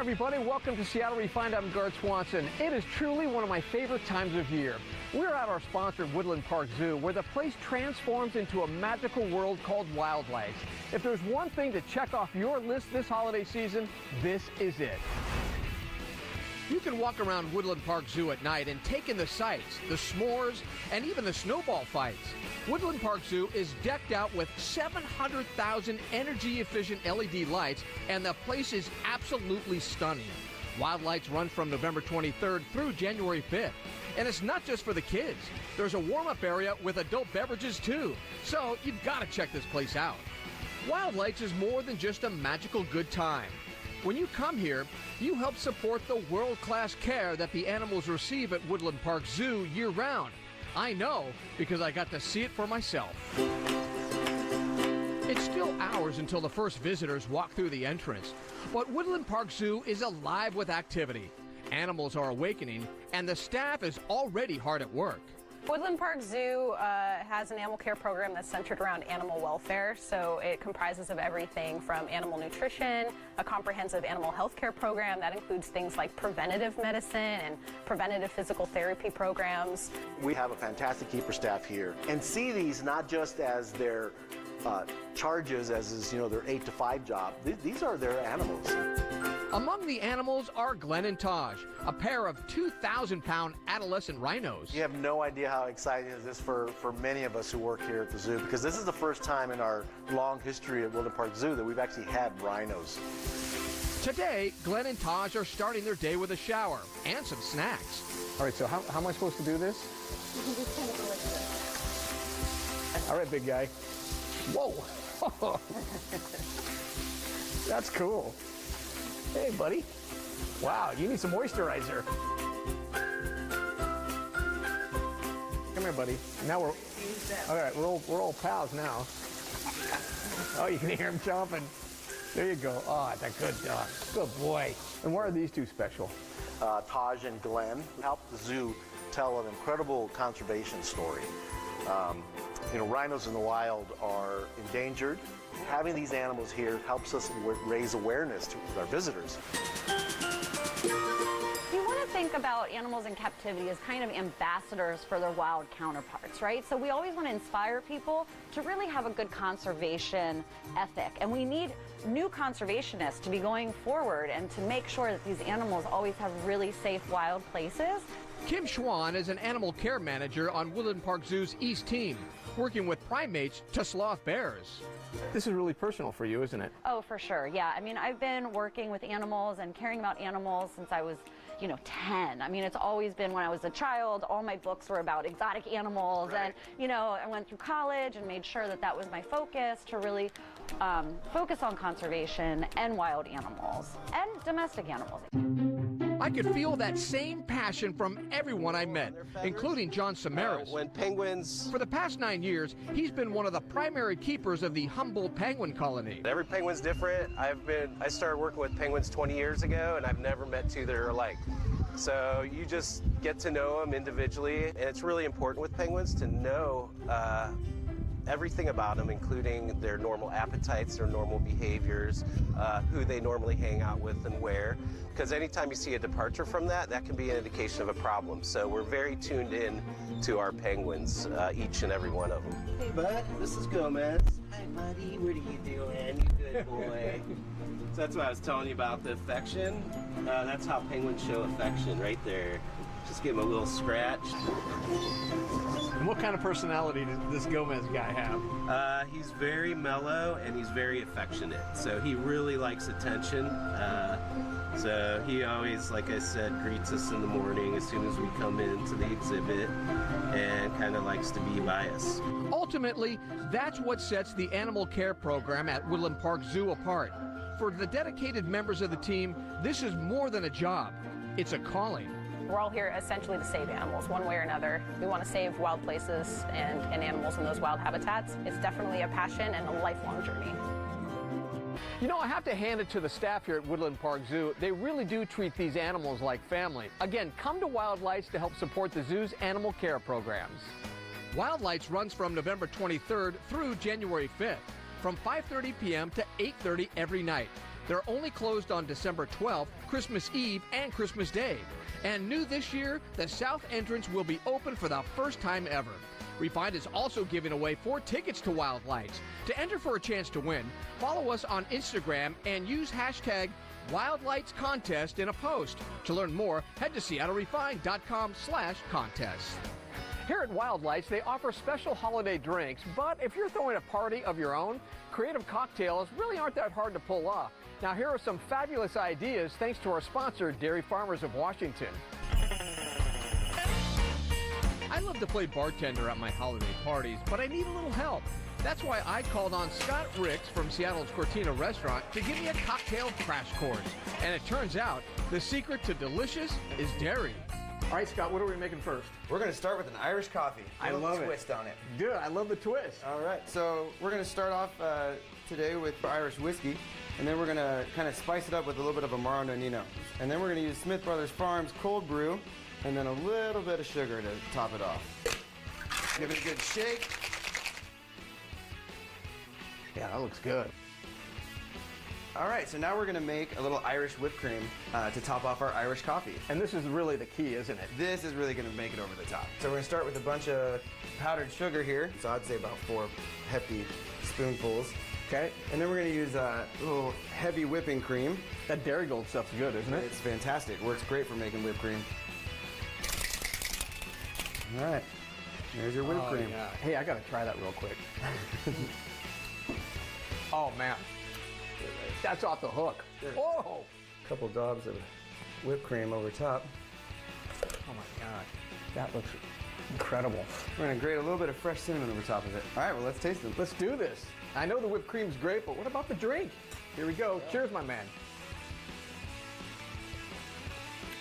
everybody, welcome to Seattle Refined. I'm Garth Swanson. It is truly one of my favorite times of year. We're at our sponsor, Woodland Park Zoo, where the place transforms into a magical world called WildLights. If there's one thing to check off your list this holiday season, this is it. You can walk around Woodland Park Zoo at night and take in the sights, the s'mores, and even the snowball fights. Woodland Park Zoo is decked out with 700,000 energy-efficient LED lights, and the place is absolutely stunning. WildLights run from November 23rd through January 5th. And it's not just for the kids. There's a warm-up area with adult beverages, too. So you've got to check this place out. WildLights is more than just a magical good time. When you come here, you help support the world-class care that the animals receive at Woodland Park Zoo year-round. I know, because I got to see it for myself. It's still hours until the first visitors walk through the entrance, but Woodland Park Zoo is alive with activity. Animals are awakening, and the staff is already hard at work. Woodland Park Zoo has an animal care program that's centered around animal welfare, so it comprises of everything from animal nutrition, a comprehensive animal health care program that includes things like preventative medicine and preventative physical therapy programs. We have a fantastic keeper staff here and see these not just as their charges, as is, their 8 to 5 job. These are their animals. Among the animals are Glenn and Taj, a pair of 2,000-pound adolescent rhinos. You have no idea how exciting it is for many of us who work here at the zoo, because this is the first time in our long history at Woodland Park Zoo that we've actually had rhinos. Today, Glenn and Taj are starting their day with a shower and some snacks. All right, so how am I supposed to do this? You can just kind of go like this. All right, big guy. Whoa. That's cool. Hey, buddy. Wow, you need some moisturizer. Come here, buddy. Now we're all right. We're all pals now. Oh, you can hear him chomping. There you go. Oh, that's a good dog. Good boy. And why are these two special? Taj and Glenn help the zoo tell an incredible conservation story. Rhinos in the wild are endangered. Having these animals here helps us raise awareness to our visitors. You want to think about animals in captivity as kind of ambassadors for their wild counterparts, right? So we always want to inspire people to really have a good conservation ethic. And we need new conservationists to be going forward and to make sure that these animals always have really safe wild places. Kim Schwan is an animal care manager on Woodland Park Zoo's East team, working with primates to sloth bears. This is really personal for you, isn't it? Oh, for sure, yeah. I mean, I've been working with animals and caring about animals since I was, 10. I mean, it's always been when I was a child. All my books were about exotic animals. Right. And, I went through college and made sure that that was my focus, to really focus on conservation and wild animals and domestic animals. I could feel that same passion from everyone I met, including John Samaras. For the past 9 years, he's been one of the primary keepers of the Humboldt penguin colony. Every penguin's different. I started working with penguins 20 years ago, and I've never met two that are alike. So you just get to know them individually, and it's really important with penguins to know everything about them, including their normal appetites, their normal behaviors, who they normally hang out with and where. Because anytime you see a departure from that, that can be an indication of a problem. So we're very tuned in to our penguins, each and every one of them. Hey, bud, this is Gomez. Hi, buddy. What are you doing? You good boy. So that's what I was telling you about, the affection. That's how penguins show affection, right there. Just give him a little scratch. And what kind of personality does this Gomez guy have? He's very mellow and he's very affectionate. So he really likes attention. So he always, like I said, greets us in the morning as soon as we come into the exhibit, and kind of likes to be by us. Ultimately, that's what sets the animal care program at Woodland Park Zoo apart. For the dedicated members of the team, this is more than a job. It's a calling. We're all here essentially to save animals, one way or another. We want to save wild places and animals in those wild habitats. It's definitely a passion and a lifelong journey. I have to hand it to the staff here at Woodland Park Zoo. They really do treat these animals like family. Again, come to WildLights to help support the zoo's animal care programs. WildLights runs from November 23rd through January 5th, from 5:30 p.m. to 8:30 every night. They're only closed on December 12th, Christmas Eve, and Christmas Day. And new this year, the south entrance will be open for the first time ever. Refined is also giving away 4 tickets to WildLights. To enter for a chance to win, follow us on Instagram and use hashtag WildLights Contest in a post. To learn more, head to SeattleRefined.com/contest. Here at WildLights, they offer special holiday drinks, but if you're throwing a party of your own, creative cocktails really aren't that hard to pull off. Now, here are some fabulous ideas thanks to our sponsor, Dairy Farmers of Washington. I love to play bartender at my holiday parties, but I need a little help. That's why I called on Scott Ricks from Seattle's Cortina restaurant to give me a cocktail crash course. And it turns out the secret to delicious is dairy. All right, Scott, what are we making first? We're going to start with an Irish coffee. I love it. Twist on it. Good, I love the twist. All right, so we're going to start off today with Irish whiskey, and then we're going to kind of spice it up with a little bit of Amaro Nonino. And then we're going to use Smith Brothers Farms cold brew, and then a little bit of sugar to top it off. Give it a good shake. Yeah, that looks good. All right, so now we're going to make a little Irish whipped cream to top off our Irish coffee. And this is really the key, isn't it? This is really going to make it over the top. So we're going to start with a bunch of powdered sugar here. So I'd say about 4 hefty spoonfuls. Okay. And then we're going to use a little heavy whipping cream. That Dairy Gold stuff's good, isn't it? It's fantastic. Works great for making whipped cream. All right. There's your whipped cream. Yeah. Hey, I got to try that real quick. Oh, man. That's off the hook. Whoa! A couple dobs of whipped cream over top. Oh, my God. That looks incredible. We're going to grate a little bit of fresh cinnamon over top of it. All right, well, let's taste them. Let's do this. I know the whipped cream's great, but what about the drink? Here we go. Cheers, my man.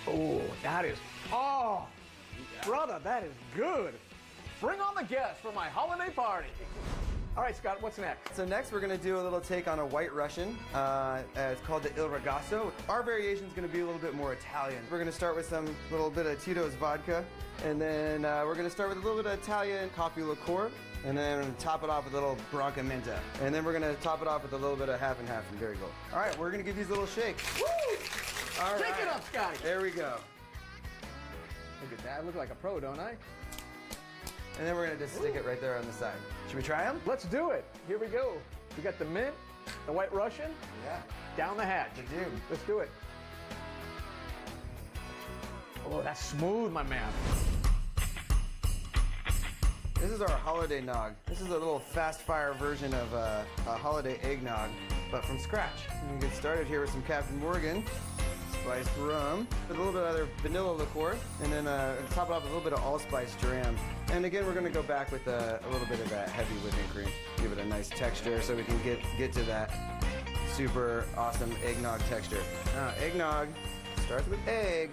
Oh, that is, brother, that is good. Bring on the guests for my holiday party. All right, Scott, what's next? So next we're going to do a little take on a white Russian. It's called the Il Ragazzo. Our variation is going to be a little bit more Italian. We're going to start with some little bit of Tito's vodka, and then we're going to start with a little bit of Italian coffee liqueur, and then we're going to top it off with a little Branca Menta. And then we're going to top it off with a little bit of half and half from Dairy Gold. All right, we're going to give these a little shakes. Woo! All right. Shake it up, Scotty. There we go. Look at that. I look like a pro, don't I? And then we're going to just stick it right there on the side. Should we try them? Let's do it. Here we go. We got the mint, the white Russian. Yeah. Down the hatch. We do. Let's do it. Oh, that's smooth, my man. This is our holiday nog. This is a little fast fire version of a holiday eggnog, but from scratch. And we get started here with some Captain Morgan, spiced rum, with a little bit of other vanilla liqueur, and then top it off with a little bit of allspice dram. And again, we're going to go back with a little bit of that heavy whipping cream. Give it a nice texture so we can get to that super awesome eggnog texture. Now, eggnog starts with egg.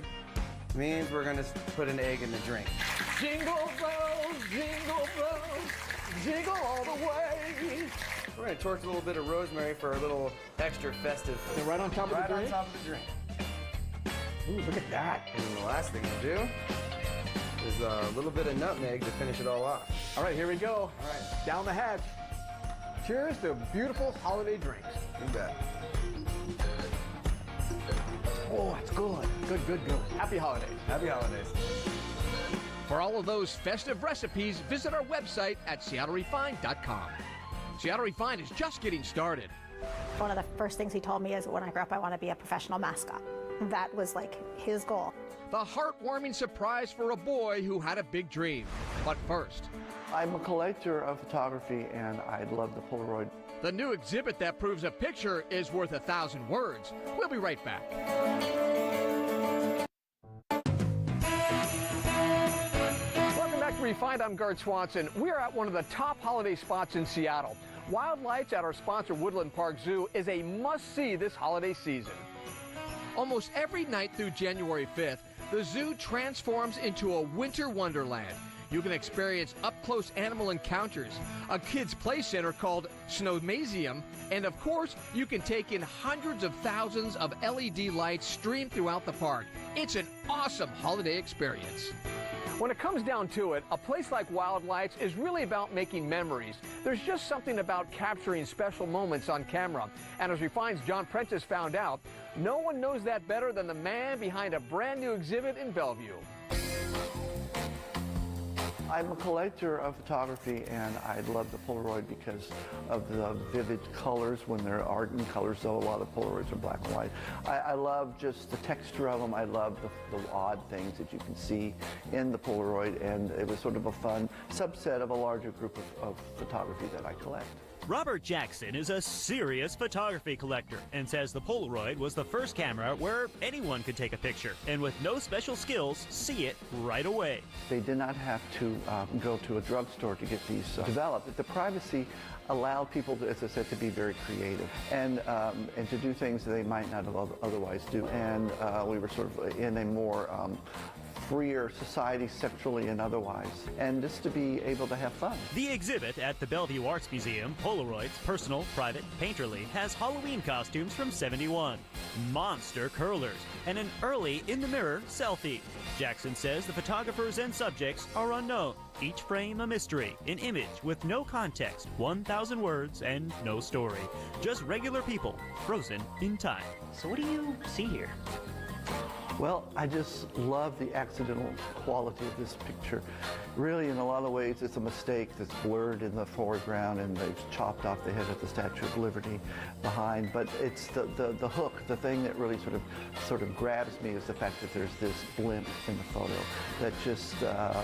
Means we're going to put an egg in the drink. Jingle bells, jingle all the way. We're going to torch a little bit of rosemary for a little extra festive. And right on top of the drink? Right on top of the drink. Ooh, look at that. And then the last thing we'll do is a little bit of nutmeg to finish it all off. All right, here we go. All right. Down the hatch. Cheers to beautiful holiday drinks. You bet. Oh, that's good. Good, good, good. Happy holidays. Happy holidays. For all of those festive recipes, visit our website at SeattleRefined.com. Seattle Refined is just getting started. One of the first things he told me is when I grow up, I want to be a professional mascot. That was like his goal. The heartwarming surprise for a boy who had a big dream. But first, I'm a collector of photography, and I love the Polaroid. the new exhibit that proves a picture is worth 1,000 words. We'll be right back. Welcome back to Refined. I'm Gart Swanson. We're at one of the top holiday spots in Seattle. WildLights at our sponsor Woodland Park Zoo is a must-see this holiday season. Almost every night through January 5th, the zoo transforms into a winter wonderland. You can experience up-close animal encounters, a kids' play center called Snowmazium, and of course, you can take in hundreds of thousands of LED lights streamed throughout the park. It's an awesome holiday experience. When it comes down to it, a place like WildLights is really about making memories. There's just something about capturing special moments on camera. And as Refined's John Prentice found out, no one knows that better than the man behind a brand new exhibit in Bellevue. I'm a collector of photography, and I love the Polaroid because of the vivid colors when they're art in colors, though a lot of Polaroids are black and white. I love just the texture of them. I love the odd things that you can see in the Polaroid, and it was sort of a fun subset of a larger group of photography that I collect. Robert Jackson is a serious photography collector and says the Polaroid was the first camera where anyone could take a picture and with no special skills, see it right away. They did not have to go to a drugstore to get these developed. The privacy allowed people, as I said, to be very creative and to do things that they might not have otherwise do. And we were sort of in a more freer society sexually and otherwise, and just to be able to have fun. The exhibit at the Bellevue Arts Museum, Polaroids, Personal, Private, Painterly, has Halloween costumes from '71, monster curlers, and an early in-the-mirror selfie. Jackson says the photographers and subjects are unknown. Each frame a mystery, an image with no context, 1,000 words, and no story. Just regular people, frozen in time. So what do you see here? Well, I just love the accidental quality of this picture. Really, in a lot of ways, it's a mistake that's blurred in the foreground, and they've chopped off the head of the Statue of Liberty behind. But it's the hook, the thing that really sort of grabs me is the fact that there's this blimp in the photo that just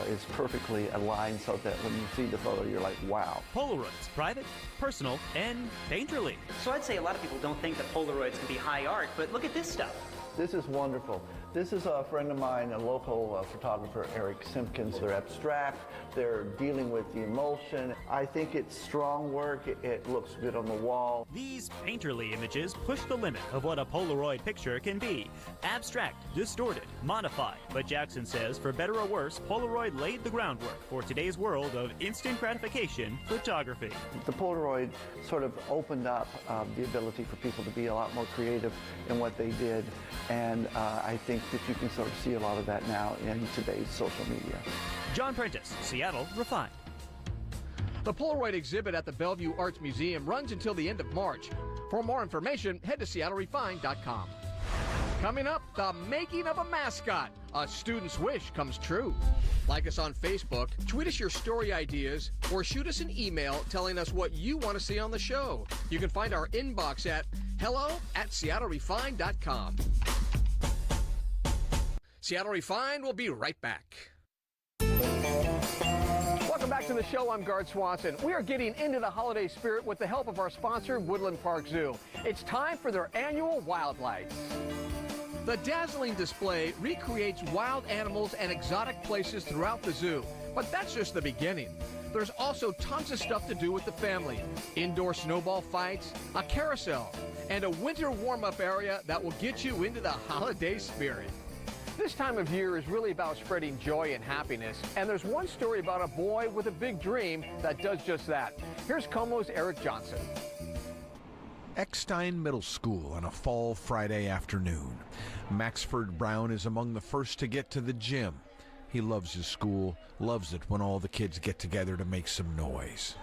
is perfectly aligned so that when you see the photo, you're like, wow. Polaroids, Private, Personal, and Painterly. So I'd say a lot of people don't think that Polaroids can be high art, but look at this stuff. This is wonderful. This is a friend of mine, a local photographer, Eric Simpkins. They're abstract, they're dealing with the emulsion. I think it's strong work, it looks good on the wall. These Painterly images push the limit of what a Polaroid picture can be. Abstract, distorted, modified. But Jackson says, for better or worse, Polaroid laid the groundwork for today's world of instant gratification photography. The Polaroid sort of opened up the ability for people to be a lot more creative in what they did. And I think that you can sort of see a lot of that now in today's social media. John Prentice, Seattle Refined. The Polaroid exhibit at the Bellevue Arts Museum runs until the end of March. For more information, head to SeattleRefined.com. Coming up, the making of a mascot. A student's wish comes true. Like us on Facebook, tweet us your story ideas, or shoot us an email telling us what you want to see on the show. You can find our inbox at hello@SeattleRefined.com. Seattle Refined will be right back. Welcome back to the show. I'm Garth Swanson. We are getting into the holiday spirit with the help of our sponsor, Woodland Park Zoo. It's time for their annual WildLights. The dazzling display recreates wild animals and exotic places throughout the zoo. But that's just the beginning. There's also tons of stuff to do with the family. Indoor snowball fights, a carousel, and a winter warm-up area that will get you into the holiday spirit. This time of year is really about spreading joy and happiness, and there's one story about a boy with a big dream that does just that. Here's Como's Eric Johnson. Eckstein Middle School on a fall Friday afternoon. Maxford Brown is among the first to get to the gym. He loves his school, loves it when all the kids get together to make some noise.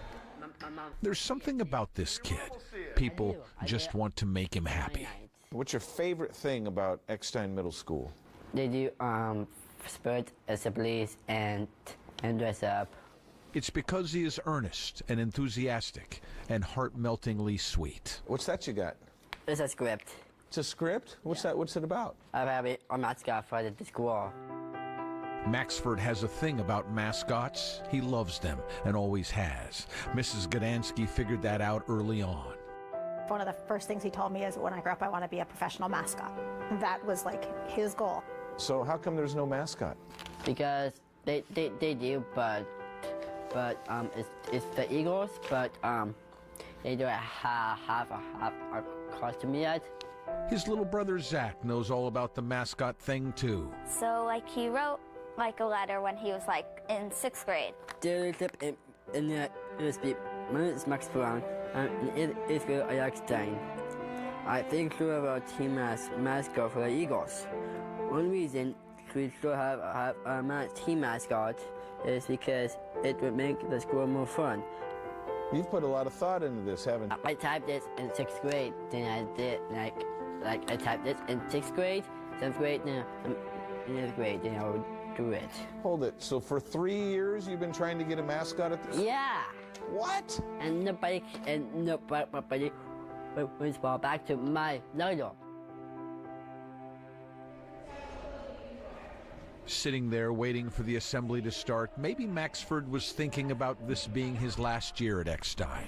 There's something about this kid. People just want to make him happy. What's your favorite thing about Eckstein Middle School? They do sports, assemblies, and dress up. It's because he is earnest and enthusiastic and heart-meltingly sweet. What's that you got? It's a script. It's a script? What's that? What's it about? I have a mascot for the school. Maxford has a thing about mascots. He loves them and always has. Mrs. Gdansky figured that out early on. One of the first things he told me is, when I grow up, I want to be a professional mascot. That was like his goal. So how come there's no mascot? Because they do, but it's the Eagles, but they don't have a costume yet. His little brother Zach knows all about the mascot thing too. So like he wrote like a letter when he was like in 6th grade. Dear Clip in the speak. My name is Max Brown, and it is good at Eckstein. I think you have a team as mascot for the Eagles. One reason we still have a team mascot is because it would make the school more fun. You've put a lot of thought into this, haven't you? I typed this in 6th grade, then I did like I typed this in 6th grade, 7th grade, now I'm in 8th grade, then I would do it. Hold it, so for 3 years you've been trying to get a mascot at this? Yeah! What? And nobody was brought back to my logo. Sitting there waiting for the assembly to start, maybe Maxford was thinking about this being his last year at Eckstein.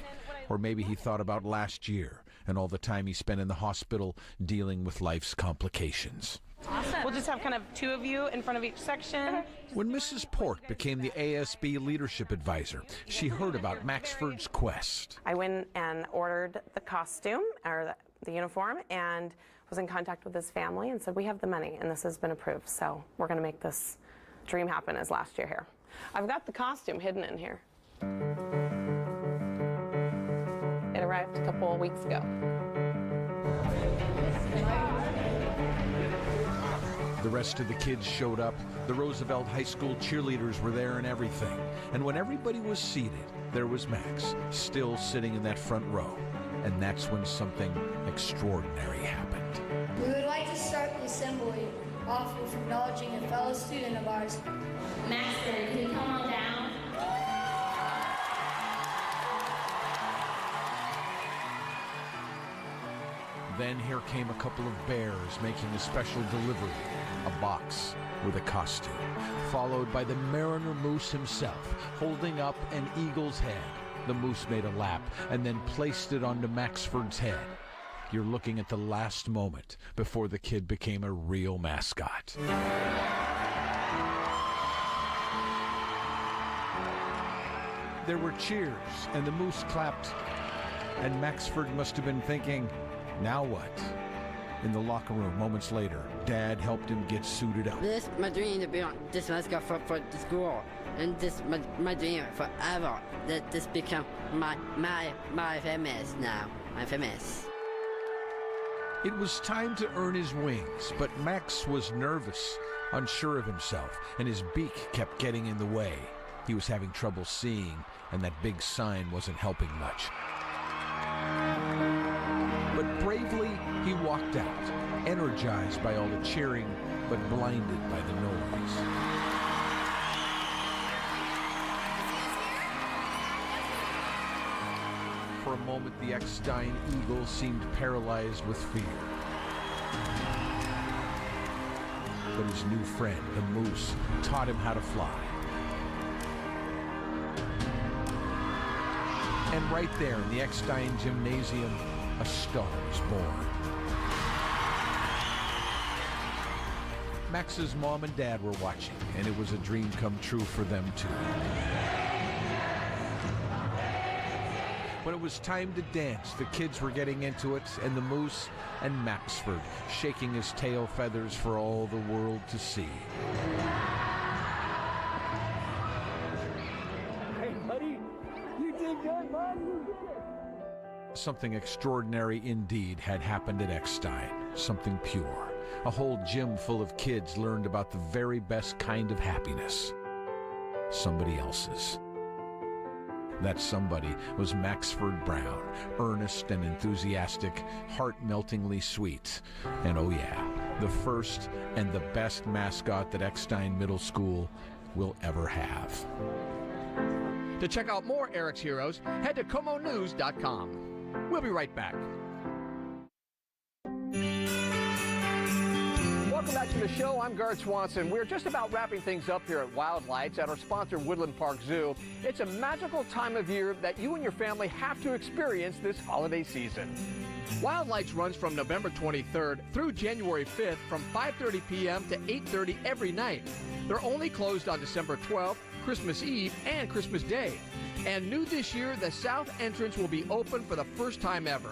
Or maybe he thought about last year and all the time he spent in the hospital dealing with life's complications. Awesome. We'll just have kind of 2 of you in front of each section. When Mrs. Port became the ASB leadership advisor, she heard about Maxford's quest. I went and ordered the costume, or the uniform, and was in contact with his family and said, we have the money and this has been approved, so we're going to make this dream happen as last year here. I've got the costume hidden in here. It arrived a couple of weeks ago. The rest of the kids showed up. The Roosevelt High School cheerleaders were there and everything. And when everybody was seated, there was Max, still sitting in that front row. And that's when something extraordinary happened. We would like to start the assembly off with acknowledging a fellow student of ours. Maxford, can you come on down? Then here came a couple of bears making a special delivery, a box with a costume, followed by the Mariner Moose himself, holding up an eagle's head. The moose made a lap and then placed it onto Maxford's head. You're looking at the last moment before the kid became a real mascot. There were cheers, and the moose clapped, and Maxford must have been thinking, now what? In the locker room, moments later, Dad helped him get suited up. This is my dream to be on this mascot for the school, and this my dream forever. That this become my famous now. I'm famous. It was time to earn his wings, but Max was nervous, unsure of himself, and his beak kept getting in the way. He was having trouble seeing, and that big sign wasn't helping much. But bravely, he walked out, energized by all the cheering, but blinded by the noise. For a moment, the Eckstein eagle seemed paralyzed with fear. But his new friend, the moose, taught him how to fly. And right there in the Eckstein Gymnasium, a star was born. Max's mom and dad were watching, and it was a dream come true for them too. When it was time to dance, the kids were getting into it, and the moose and Maxford shaking his tail feathers for all the world to see. Hey, buddy, you did good, bud. You did it. Something extraordinary indeed had happened at Eckstein, something pure. A whole gym full of kids learned about the very best kind of happiness. Somebody else's. That somebody was Maxford Brown, earnest and enthusiastic, heart-meltingly sweet. And oh yeah, the first and the best mascot that Eckstein Middle School will ever have. To check out more Eric's Heroes, head to comonews.com. We'll be right back. Welcome back to the show. I'm Garth Swanson. We're just about wrapping things up here at WildLights at our sponsor, Woodland Park Zoo. It's a magical time of year that you and your family have to experience this holiday season. WildLights runs from November 23rd through January 5th from 5:30 p.m. to 8:30 every night. They're only closed on December 12th, Christmas Eve, and Christmas Day. And new this year, the south entrance will be open for the first time ever.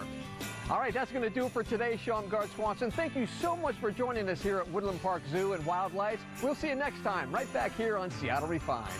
All right, that's going to do it for today's show. I'm Garth Swanson. Thank you so much for joining us here at Woodland Park Zoo and WildLights. We'll see you next time, right back here on Seattle Refined.